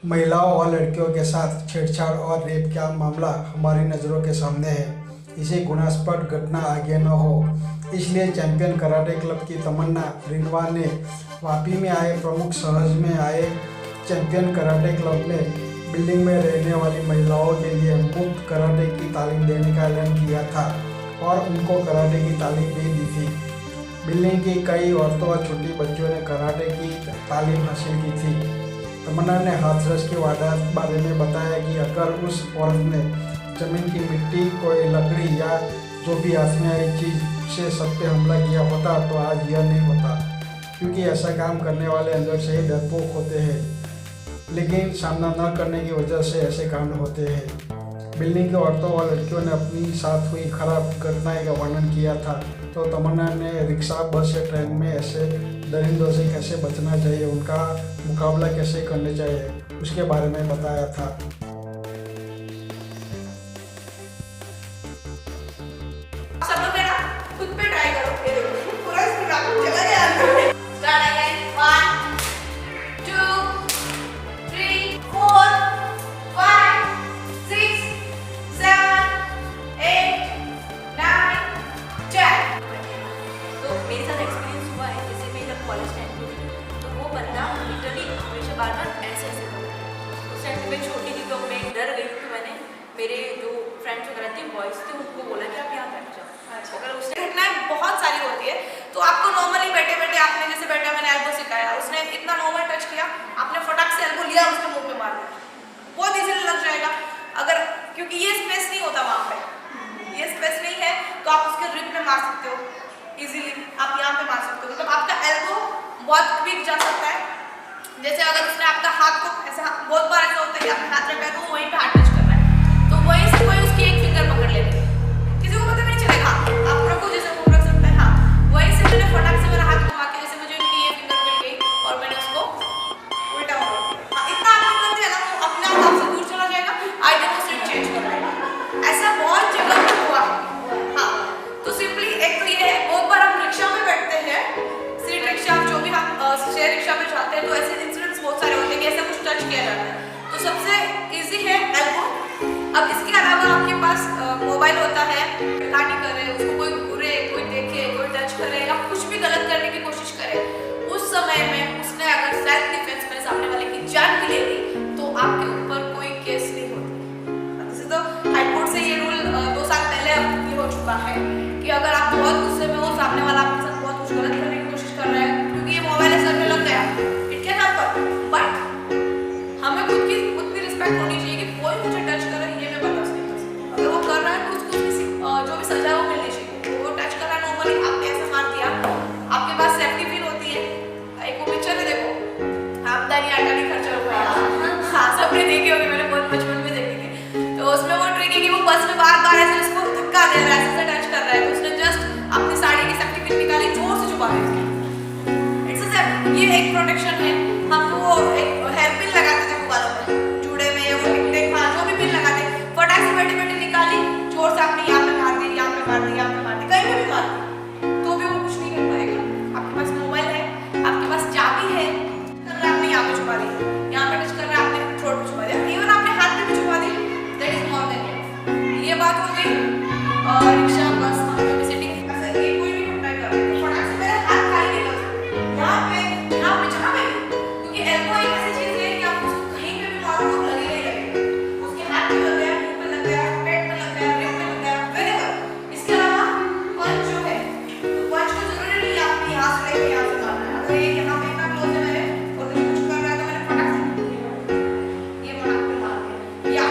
महिलाओं और लड़कियों के साथ छेड़छाड़ और रेप का मामला हमारी नज़रों के सामने है। इसे घृणास्पद घटना आगे न हो, इसलिए चैंपियन कराटे क्लब की तमन्ना रिनवा ने वापी में आए प्रमुख सहज में आए चैंपियन कराटे क्लब में बिल्डिंग में रहने वाली महिलाओं के लिए मुफ्त कराटे की तालीम देने का ऐलान किया था और उनको कराटे की तालीम भी दी थी। बिल्डिंग की कई औरतों और छोटी बच्चियों ने कराटे की तालीम हासिल की थी। तमन्ना ने हाथरस की वारदात बारे में बताया कि अगर उस औरत ने जमीन की मिट्टी, कोई लकड़ी या जो भी हाथ में आई चीज़ से सब पे हमला किया होता तो आज यह नहीं होता, क्योंकि ऐसा काम करने वाले अंदर से ही डरपोक होते हैं, लेकिन सामना न करने की वजह से ऐसे कांड होते हैं। बिल्डिंग की औरतों और लड़कियों ने अपनी साथ हुई खराब घटनाएं का वर्णन किया था, तो तमन्ना ने रिक्शा, बस या ट्रेन में ऐसे दरिंदों से कैसे बचना चाहिए, उनका मुकाबला कैसे करना चाहिए, उसके बारे में बताया था। सब लोग मेरा खुद पे ट्राई करो, ये देखो पूरा स्क्रीन चला गया अंदर। Start again 1 2 3 4 5 6 7 8 9 10। तो मेरे साथ एक्सपीरियंस हुआ है, जैसे मैं जब कॉलेज टाइम में थी तो वो बंदा लिटरली हमेशा बार बार ऐसे ऐसे करता। उस टाइम पे मैं छोटी थी तो मैं डर गई, तो मैंने मेरे जो फ्रेंड्स वगैरह थे, बॉयज़ थे, उनको बोला कि आप यहाँ बैठ जाओ। अगर उससे घटनाएं बहुत सारी होती है तो आपको नॉर्मली बैठे बैठे, आपने जैसे बैठा, मैंने एल्बो सिखाया, उसने इतना नॉर्मल टच किया, आपने फटाक से एल्बो लिया, उसके मुंह पे मार दिया, बहुत इजीली लग जाएगा। अगर क्योंकि ये स्पेस नहीं होता वहाँ पे, ये स्पेस नहीं है, तो आप उसके रिब में मार सकते हो इजीली, आप यहाँ पे मार सकते हो, मतलब आपका एल्बो बहुत क्विक जा सकता है। जैसे अगर उसने आपका हाथ को ऐसा, बहुत बार ऐसा होता है कि आपने हाथ रखा है तो वहीं पे हाथ टच कर रहा है, तो वहीं से कोई उसकी एक फिंगर पकड़ लेती है, किसी को पता भी नहीं चलेगा, आप रखो जैसे वो रख सकते हैं। हाँ, वहीं से मैंने फटाक से मेरा हाथ घुमा के, जैसे मुझे उनकी ये फिंगर मिल गई और मैंने उसको उल्टा मार दिया। हाँ, इतना आप कर दिया ना, वो अपने आप आपसे दूर चला जाएगा, आई डेमोस्ट्रेट चेंज कर देगा। ऐसा बहुत जगह पे हुआ। हाँ, तो सिंपली एक तो ये है, बहुत बार हम रिक्शा में बैठते हैं, सीट रिक्शा, जो भी हम शेयर रिक्शा में जाते हैं, तो ऐसे इंसिडेंट्स बहुत सारे होते हैं कि ऐसा कुछ टच किया जाता है। तो सबसे इजी है एल्बो। अब इसके अलावा आपके पास मोबाइल होता है, गाड़ी करे, उसको कोई घूरे, कोई देखे, कोई टच करे या कुछ भी गलत करने की कोशिश करे, उस समय में उसने अगर सेल्फ डिफेंस में सामने वाले की जान भी ले ली तो आपके ऊपर कोई केस नहीं होती। जैसे तो हाईकोर्ट से ये रूल 2 साल पहले अब हो चुका है कि अगर आप बहुत गुस्से में हो, सामने वाला आपके साथ बहुत कुछ गलत करने की कोशिश कर रहा है, क्योंकि ये मोबाइल सर में लग गया, इट कैन हैपन, बट हमें खुद की उतनी रिस्पेक्ट होनी चाहिए कि कोई मुझे टच करे ये मैं बर्दाश्त नहीं कर सकती। अगर वो कर रहा है तो उसको किसी जो भी सजा है वो मिलनी चाहिए। वो टच कर रहा है नॉर्मली, आपने ऐसा मार दिया, आपके पास सेफ्टी पिन होती है, एक वो पिक्चर है देखो, आमदनी आटानी खर्चा रुपया। हाँ, सबने देखी होगी, मैंने बहुत बचपन में देखी थी। तो उसमें वो ट्रिक है कि वो बस में बार बार ऐसे उसको धक्का दे रहा है, ऐसे टच कर रहा है, तो उसने जस्ट अपनी साड़ी की सेफ्टी पिन निकाली, जोर से छुपा दी। ये एक प्रोटेक्शन है। हम वो एक हेयर पिन लगाते थे बालों में, जूड़े में या वो टिक, हाँ, जो भी पिन लगाते, फटाक से बैठे बैठे निकाली, जोर से आपने यहाँ पे मार दी, यहाँ पे मार दी, यहाँ पे मार दी, कहीं पे भी मार दी, तो भी वो कुछ नहीं कर पाएगा। आपके पास मोबाइल है, आपके पास चाबी है, आपने यहाँ पे छुपा दी, यहाँ पे टच कर रहा है, आपने थ्रोट पे छुपा दिया, इवन आपने हाथ में भी छुपा दी, that is more than enough. ये बात हो गई रिक्शा, बस, जो भी सिटिंग, ये कोई भी घटना कर रहे हैं, फटाक से मेरा हाथ खाली नहीं कर, यहाँ पे जहाँ पे, क्योंकि एल्बो एक ऐसी चीज है कि आप उसको कहीं पे भी मारो तो लगेगा ही लगेगा, उसके हाथ पे लग गया, मुंह पे लग गया, पेट पे लग गया, रिब पे लग गया, वेरेवर। इसके अलावा पंच जो है, तो पंच को जरूरी नहीं है आपने यहाँ से लेके यहाँ से मारना है। अगर ये यहाँ पे इतना क्लोज है मेरे और मुझे कुछ कर रहा है तो मैंने फटाक से ये फटाक पे मार दिया, या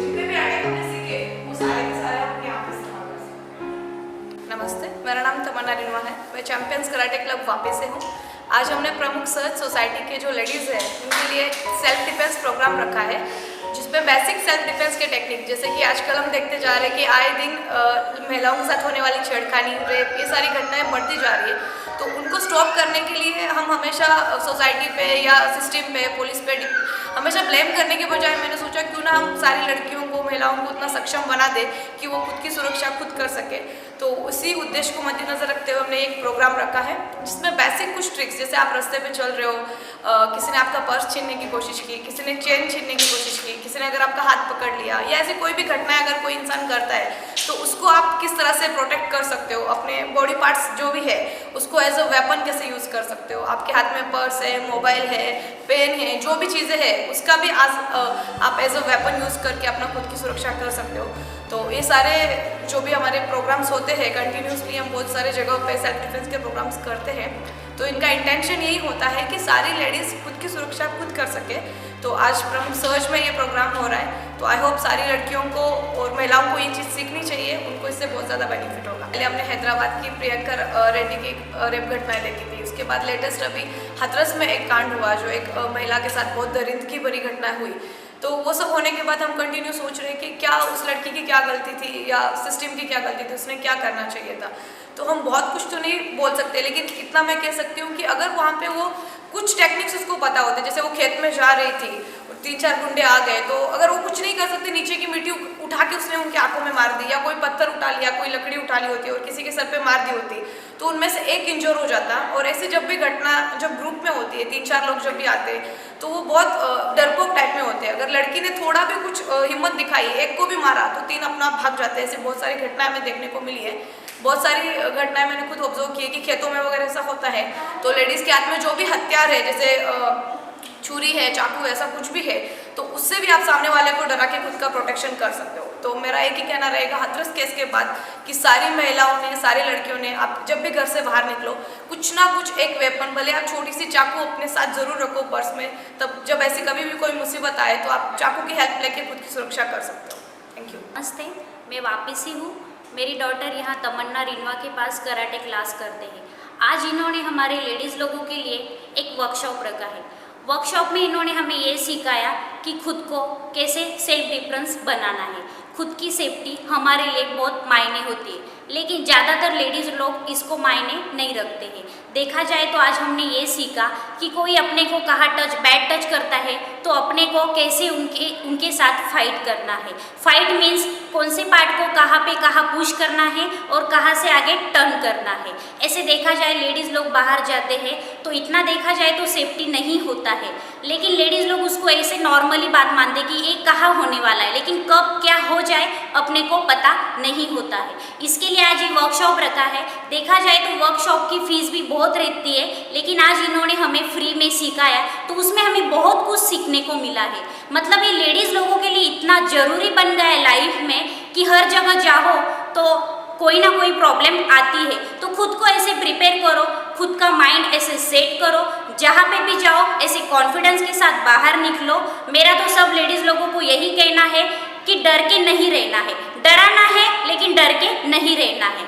जितने भी अटैक हमने सीखे वो सारे के सारे आप यहाँ पे इस्तेमाल कर सकते हैं। नमस्ते, मेरा नाम तमन्ना रिनवा है, मैं चैंपियंस कराटे क्लब वापी से हूँ। आज हमने प्रमुख सहज सोसाइटी के जो लेडीज़ हैं उनके लिए सेल्फ डिफेंस प्रोग्राम रखा है, जिसमें बेसिक सेल्फ डिफेंस के टेक्निक, जैसे कि कि आजकल हम देखते जा रहे हैं कि आए दिन महिलाओं के साथ होने वाली छेड़खानी, रेप, ये सारी घटनाएं बढ़ती जा रही है। तो उनको स्टॉप करने के लिए हम हमेशा सोसाइटी पे या सिस्टम पे, पुलिस पे हमेशा ब्लेम करने के बजाय मैंने सोचा क्यों ना हम सारी लड़कियों को, महिलाओं को इतना सक्षम बना दे कि वो खुद की सुरक्षा खुद कर सके। तो उसी उद्देश्य को मद्देनजर रखते हुए हमने एक प्रोग्राम रखा है जिसमें बेसिक कुछ ट्रिक्स, जैसे आप रास्ते पे चल रहे हो, किसी ने आपका पर्स छीनने की कोशिश की, किसी ने चेन छीनने की कोशिश की, किसी ने अगर आपका हाथ पकड़ लिया, या ऐसी कोई भी घटना अगर कोई इंसान करता है तो उसको आप किस तरह से प्रोटेक्ट कर सकते हो, अपने बॉडी पार्ट्स जो भी है उसको एज अ वेपन कैसे यूज़ कर सकते हो। आपके हाथ में पर्स है, मोबाइल है, पेन है, जो भी चीज़ें हैं उसका भी आप एज अ वेपन यूज़ करके अपना खुद की सुरक्षा कर सकते हो। तो ये सारे जो भी हमारे प्रोग्राम्स होते हैं, कंटिन्यूसली हम बहुत सारे जगहों पे सेल्फ डिफेंस के प्रोग्राम्स करते हैं। तो इनका इंटेंशन यही होता है कि सारी लेडीज़ खुद की सुरक्षा खुद कर सके। तो आज प्रमुख सहज में ये प्रोग्राम हो रहा है, तो आई होप सारी लड़कियों को और महिलाओं को ये चीज़ सीखनी चाहिए, उनको इससे बहुत ज़्यादा बेनिफिट होगा। पहले हमने हैदराबाद की प्रियंका रेड्डी की रेप घटनाएं देखी थी, उसके बाद लेटेस्ट अभी हाथरस में एक कांड हुआ जो एक महिला के साथ बहुत दरिंदगी भरी घटना हुई। तो वो सब होने के बाद हम कंटिन्यू सोच रहे हैं कि क्या उस लड़की की क्या गलती थी या सिस्टम की क्या गलती थी, उसने क्या करना चाहिए था। तो हम बहुत कुछ तो नहीं बोल सकते, लेकिन इतना मैं कह सकती हूँ कि अगर वहाँ पे वो कुछ टेक्निक्स उसको पता होते, जैसे वो खेत में जा रही थी, 3-4 गुंडे आ गए, तो अगर वो कुछ नहीं कर सकते, नीचे की मिट्टी उठा के उसने उनकी आंखों में मार दी, या कोई पत्थर उठा लिया, कोई लकड़ी उठा ली होती और किसी के सर पे मार दी होती, तो उनमें से एक इंजर हो जाता। और ऐसे जब भी घटना जब ग्रुप में होती है, 3-4 लोग जब भी आते हैं, तो वो बहुत डरपोक टाइप में होते हैं। अगर लड़की ने थोड़ा भी कुछ हिम्मत दिखाई, एक को भी मारा, तो 3 अपना आप भाग जाते हैं। ऐसे बहुत सारी घटनाएं हमें देखने को मिली है। बहुत सारी घटनाएं मैंने खुद ऑब्जर्व की है कि खेतों में वगैरह ऐसा होता है, तो लेडीज़ के हाथ में जो भी हथियार है, जैसे छुरी है, चाकू, ऐसा कुछ भी है, तो उससे भी आप सामने वाले को डरा के खुद का प्रोटेक्शन कर सकते हो। तो मेरा एक ही कहना रहेगा हाथरस केस के बाद कि सारी महिलाओं ने, सारी लड़कियों ने, आप जब भी घर से बाहर निकलो, कुछ ना कुछ एक वेपन, भले आप छोटी सी चाकू अपने साथ जरूर रखो पर्स में, तब जब ऐसी कभी भी कोई मुसीबत आए तो आप चाकू की हेल्प लेके खुद की सुरक्षा कर सकते हो। Thank you. नमस्ते, मैं वापस ही हूँ। मेरी डॉटर यहाँ तमन्ना रिनवा के पास कराटे क्लास करते हैं। आज इन्होंने हमारे लेडीज़ लोगों के लिए एक वर्कशॉप रखा है। वर्कशॉप में इन्होंने हमें ये सिखाया कि खुद को कैसे सेल्फ डिफेंस बनाना है। खुद की सेफ्टी हमारे लिए बहुत मायने होती है, लेकिन ज़्यादातर लेडीज़ लोग इसको मायने नहीं रखते हैं। देखा जाए तो आज हमने ये सीखा कि कोई अपने को कहाँ बैड टच करता है तो अपने को कैसे उनके साथ फाइट करना है। फाइट मीन्स कौन से पार्ट को कहाँ पे कहाँ पुश करना है और कहाँ से आगे टर्न करना है। ऐसे देखा जाए लेडीज़ लोग बाहर जाते हैं तो इतना देखा जाए तो सेफ्टी नहीं होता है, लेकिन लेडीज़ लोग उसको ऐसे नॉर्मली बात मानते कि ये कहाँ होने वाला है, लेकिन कब क्या हो जाए अपने को पता नहीं होता है। इसके लिए आज ये वर्कशॉप रखा है। देखा जाए तो वर्कशॉप की फीस भी बहुत रहती है, लेकिन आज इन्होंने हमें फ्री में सिखाया तो उसमें हमें बहुत कुछ सीखने को मिला है। मतलब ये लेडीज़ लोगों के लिए इतना ज़रूरी बन गया है लाइफ में कि हर जगह जाओ तो कोई ना कोई प्रॉब्लम आती है, तो खुद को ऐसे प्रिपेयर करो, खुद का माइंड ऐसे सेट करो, जहाँ पे भी जाओ ऐसे कॉन्फिडेंस के साथ बाहर निकलो। मेरा तो सब लेडीज़ लोगों को यही कहना है कि डर के नहीं रहना है, डराना है लेकिन डर के नहीं रहना है।